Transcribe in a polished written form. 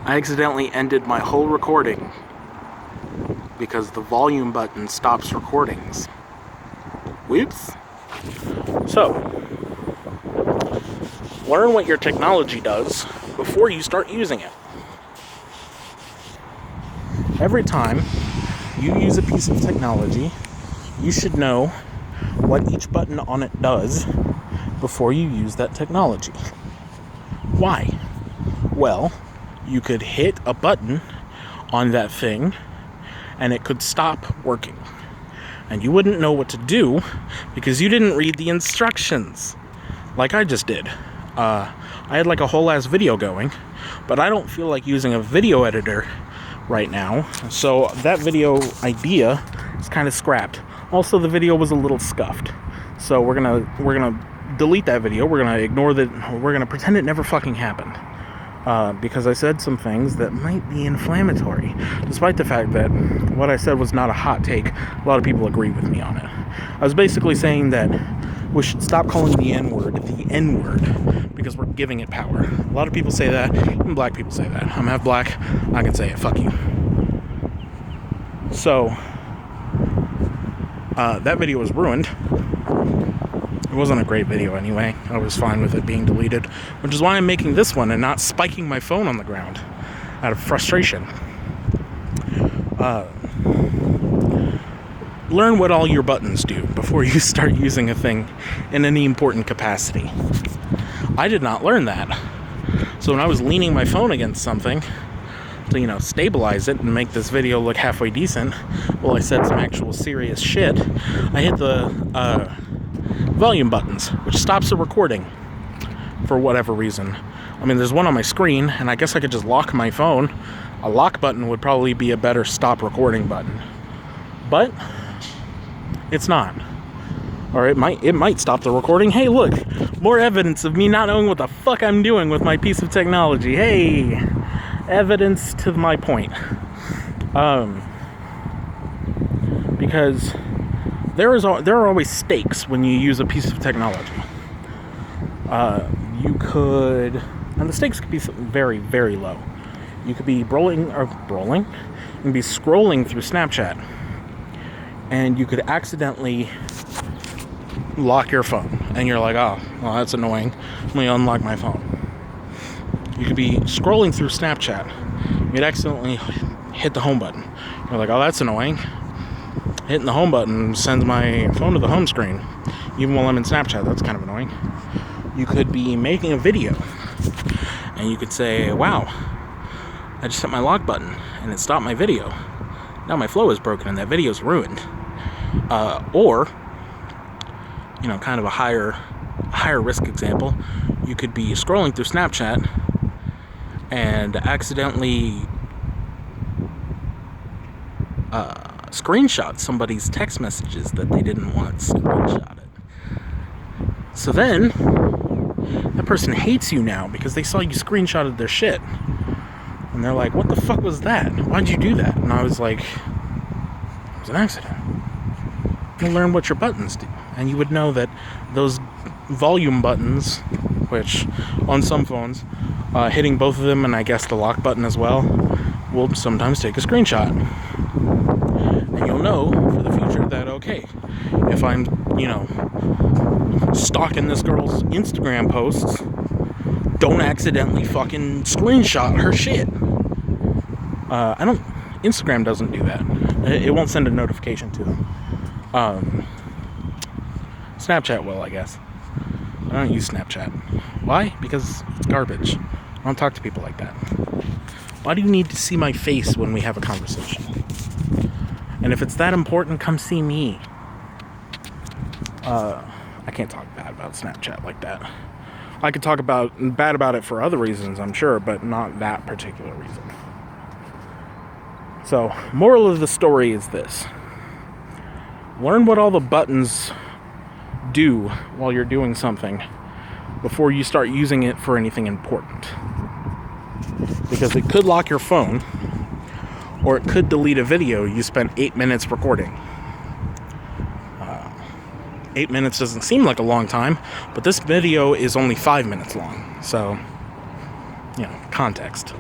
I accidentally ended my whole recording because the volume button stops recordings. Whoops. So, learn what your technology does before you start using it. Every time you use a piece of technology, you should know what each button on it does before you use that technology. Why? Well, you could hit a button on that thing and it could stop working. And you wouldn't know what to do because you didn't read the instructions like I just did. I had like a whole ass video going, but I don't feel like using a video editor right now. So that video idea is kind of scrapped. Also, the video was a little scuffed. So we're gonna delete that video. We're gonna ignore that. We're gonna pretend it never fucking happened. Because I said some things that might be inflammatory, despite the fact that what I said was not a hot take. A lot of people agree with me on it. I was basically saying that we should stop calling the N-word, because we're giving it power. A lot of people say that, even black people say that. I'm half black, I can say it, fuck you. So, that video was ruined. It wasn't a great video anyway. I was fine with it being deleted, which is why I'm making this one and not spiking my phone on the ground out of frustration. Learn what all your buttons do before you start using a thing in any important capacity. I did not learn that. So when I was leaning my phone against something to, stabilize it and make this video look halfway decent, while I said some actual serious shit, I hit the volume buttons, which stops the recording for whatever reason. I mean, there's one on my screen, and I guess I could just lock my phone. A lock button would probably be a better stop recording button, but it's not. Or it might stop the recording. Hey, look, more evidence of me not knowing what the fuck I'm doing with my piece of technology. Hey, evidence to my point. Because there are always stakes when you use a piece of technology. And the stakes could be very, very low. You could be you can be scrolling through Snapchat, and you could accidentally lock your phone, and you're like, oh, well, that's annoying. Let me unlock my phone. You could be scrolling through Snapchat, you'd accidentally hit the home button. You're like, oh, that's annoying. Hitting the home button sends my phone to the home screen, even while I'm in Snapchat. That's kind of annoying. You could be making a video, and you could say, wow, I just hit my lock button, and it stopped my video. Now my flow is broken, and that video's ruined. Or, kind of a higher risk example, you could be scrolling through Snapchat and accidentally screenshot somebody's text messages that they didn't want screenshotted. So then, that person hates you now because they saw you screenshotted their shit. And they're like, what the fuck was that? Why'd you do that? And I was like, it was an accident. You'll learn what your buttons do. And you would know that those volume buttons, which on some phones, hitting both of them, and I guess the lock button as well, will sometimes take a screenshot. And you'll know for the future that, okay, if I'm, stalking this girl's Instagram posts, don't accidentally fucking screenshot her shit. Instagram doesn't do that. It won't send a notification to them. Snapchat will, I guess. I don't use Snapchat. Why? Because it's garbage. I don't talk to people like that. Why do you need to see my face when we have a conversation? And if it's that important, come see me. I can't talk bad about Snapchat like that. I could talk bad about it for other reasons, I'm sure, but not that particular reason. So, moral of the story is this. Learn what all the buttons do while you're doing something before you start using it for anything important. Because it could lock your phone, or it could delete a video you spent 8 minutes recording. 8 minutes doesn't seem like a long time, but this video is only 5 minutes long. So, context.